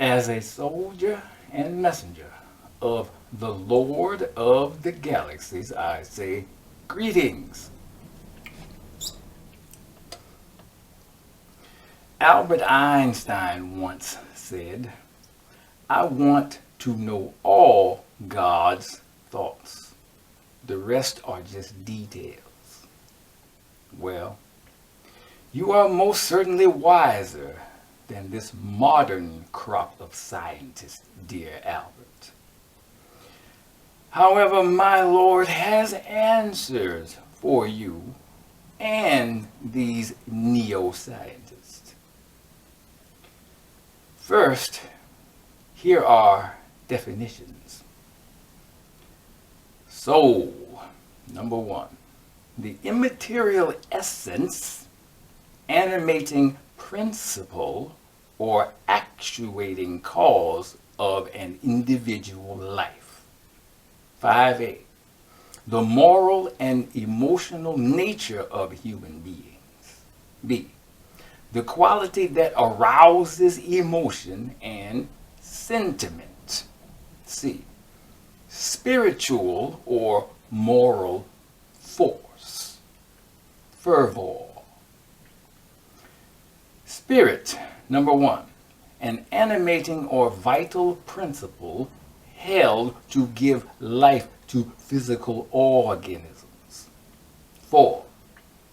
As a soldier and messenger of the Lord of the Galaxies, I say greetings. Albert Einstein once said, I want to know all God's thoughts. The rest are just details. Well, you are most certainly wiser than this modern crop of scientists, dear Albert. However, my Lord has answers for you and these neo-scientists. First, here are definitions. Soul, number one, the immaterial essence, animating principle, or actuating cause of an individual life. 5a, the moral and emotional nature of human beings. B, the quality that arouses emotion and sentiment. C, spiritual or moral force. Fervor. Spirit, number one, an animating or vital principle held to give life to physical organisms. 4,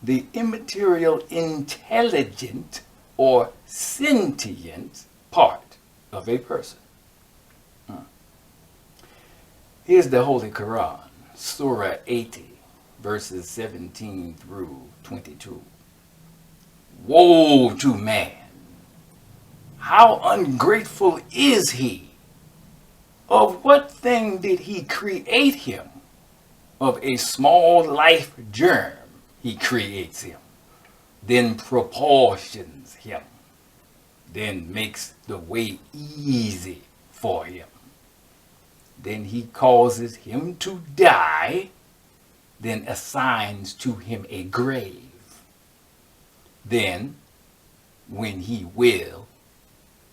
the immaterial intelligent or sentient part of a person. Here's the Holy Qur'an, Surah 80, verses 17 through 22. Woe to man! How ungrateful is he! Of what thing did he create him? Of a small life germ he creates him, then proportions him, then makes the way easy for him. Then he causes him to die, then assigns to him a grave. Then, when he will,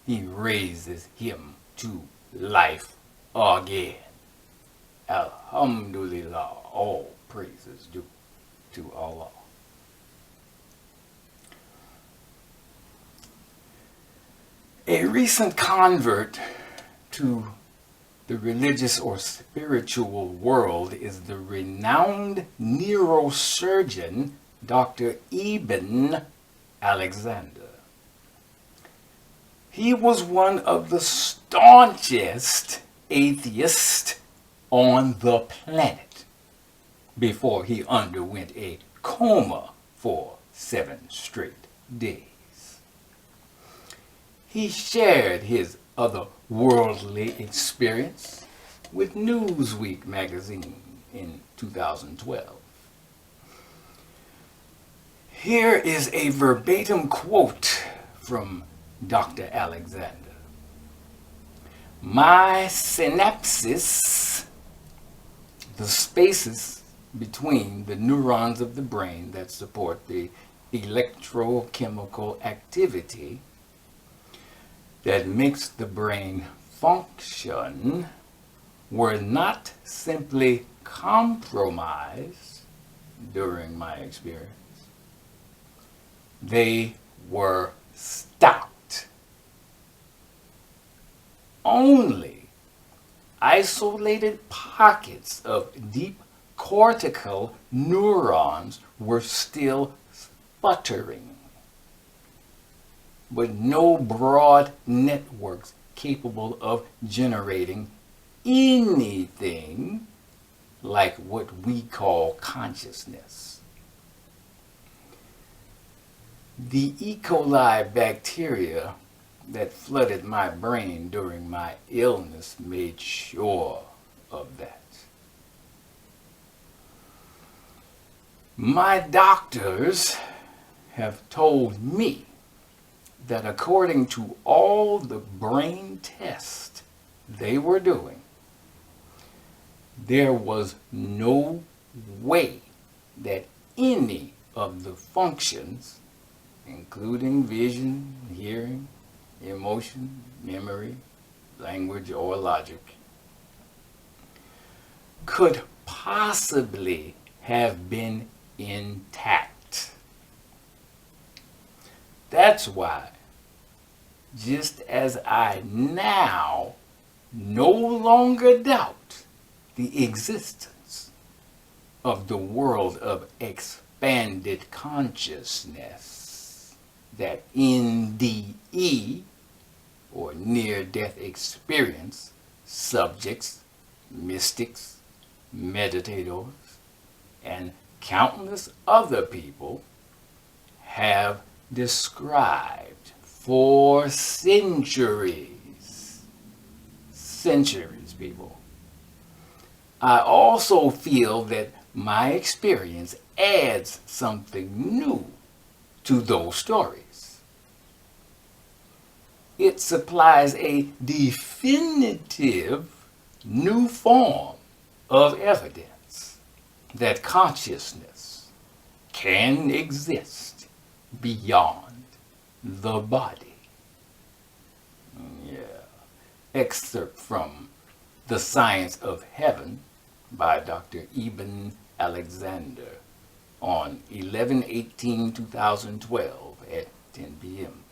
he raises him to life again. Alhamdulillah, all praises due to Allah. A recent convert to the religious or spiritual world is the renowned neurosurgeon Dr. Eben Alexander. He was one of the staunchest atheists on the planet before he underwent a coma for 7 straight days. He shared his otherworldly experience with Newsweek magazine in 2012. Here is a verbatim quote from Dr. Alexander. My synapses, the spaces between the neurons of the brain that support the electrochemical activity that makes the brain function, were not simply compromised during my experience. They were stopped. Only isolated pockets of deep cortical neurons were still sputtering, but no broad networks capable of generating anything like what we call consciousness. The E. coli bacteria that flooded my brain during my illness made sure of that. My doctors have told me that according to all the brain tests they were doing, there was no way that any of the functions, including vision, hearing, emotion, memory, language, or logic could possibly have been intact. That's why, just as I now no longer doubt the existence of the world of expanded consciousness, that NDE, or near-death experience, subjects, mystics, meditators, and countless other people have described for centuries. Centuries, people. I also feel that my experience adds something new to those stories. It supplies a definitive new form of evidence that consciousness can exist beyond the body. Yeah. Excerpt from The Science of Heaven by Dr. Eben Alexander on 11/18/2012 at 10 p.m.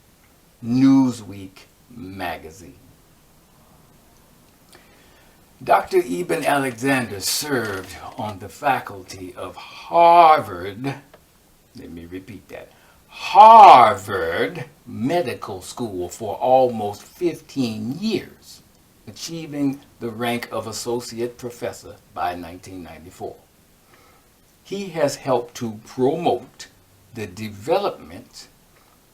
Newsweek magazine. Dr. Eben Alexander served on the faculty of Harvard, let me repeat that, Harvard Medical School for almost 15 years, achieving the rank of associate professor by 1994. He has helped to promote the development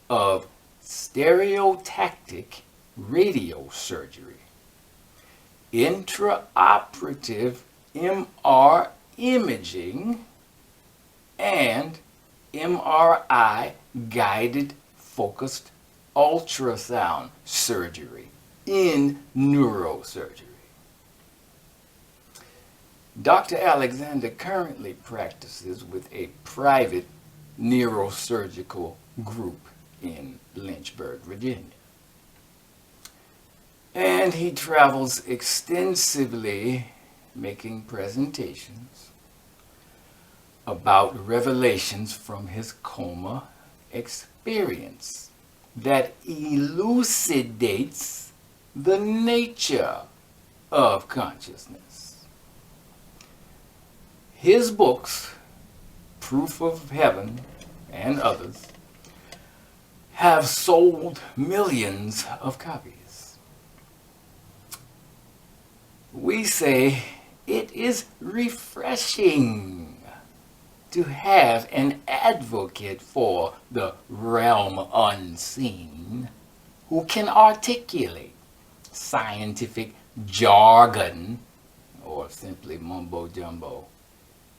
of stereotactic radiosurgery, intraoperative MR imaging, and MRI guided focused ultrasound surgery in neurosurgery. Dr. Alexander currently practices with a private neurosurgical group in Lynchburg, Virginia. And he travels extensively making presentations about revelations from his coma experience that elucidates the nature of consciousness. His books, Proof of Heaven and others, have sold millions of copies. We say it is refreshing to have an advocate for the realm unseen who can articulate scientific jargon, or simply mumbo jumbo,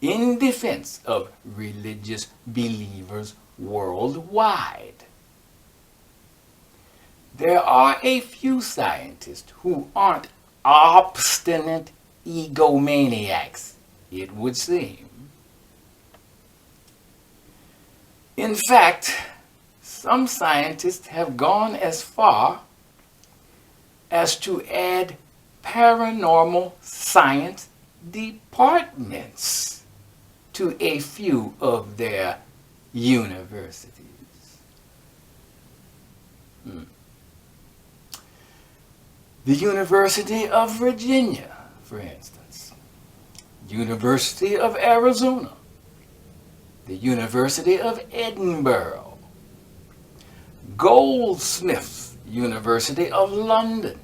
in defense of religious believers worldwide. There are a few scientists who aren't obstinate egomaniacs, it would seem. In fact, some scientists have gone as far as to add paranormal science departments to a few of their universities. The University of Virginia, for instance, University of Arizona, the University of Edinburgh, Goldsmiths University of London,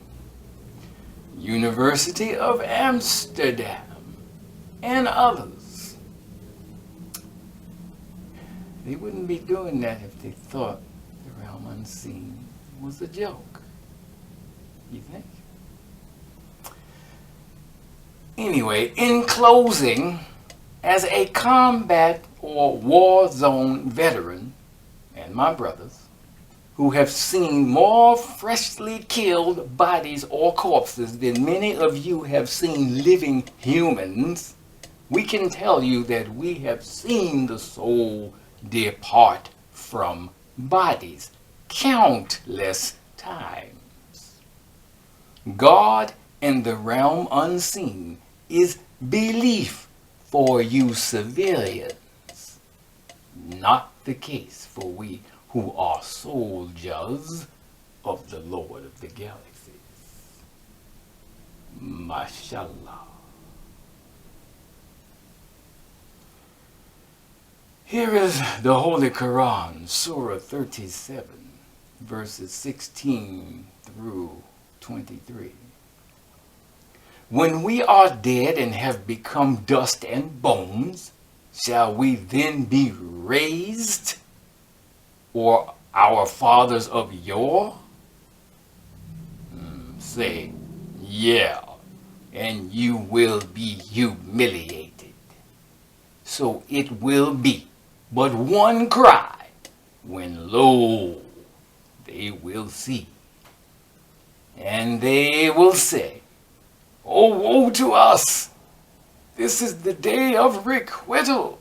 University of Amsterdam, and others. They wouldn't be doing that if they thought the realm unseen was a joke. You think? Anyway, in closing, as a combat or war zone veteran, and my brothers, who have seen more freshly killed bodies or corpses than many of you have seen living humans, we can tell you that we have seen the soul depart from bodies countless times. God in the realm unseen is belief for you civilians, not the case for we who are soldiers of the Lord of the galaxies. Mashallah. Here is the Holy Qur'an, Surah 37, verses 16 through 23. When we are dead and have become dust and bones, shall we then be raised? Or our fathers of yore? Say, yeah, and you will be humiliated. So it will be but one cry, when lo, they will see. And they will say, oh, woe to us! This is the day of requital.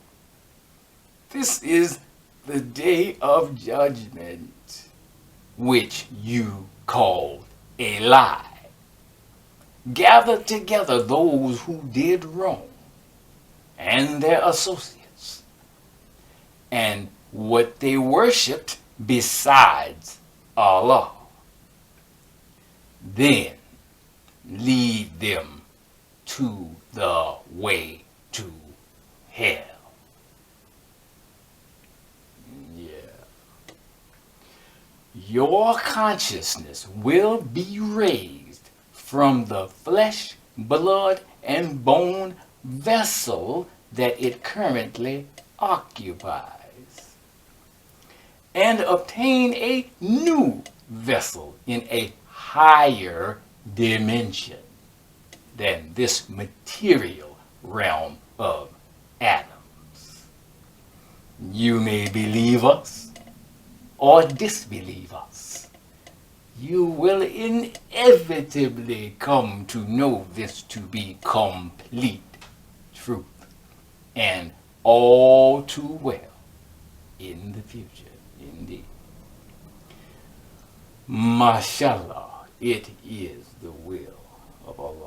This is the day of judgment, which you called a lie. Gather together those who did wrong and their associates, and what they worshipped besides Allah. Then lead them to the way to hell. Yeah. Your consciousness will be raised from the flesh, blood, and bone vessel that it currently occupies, and obtain a new vessel in a higher dimension than this material realm of atoms. You may believe us or disbelieve us. You will inevitably come to know this to be complete truth, and all too well in the future, indeed. Mashallah, it is the will of Allah.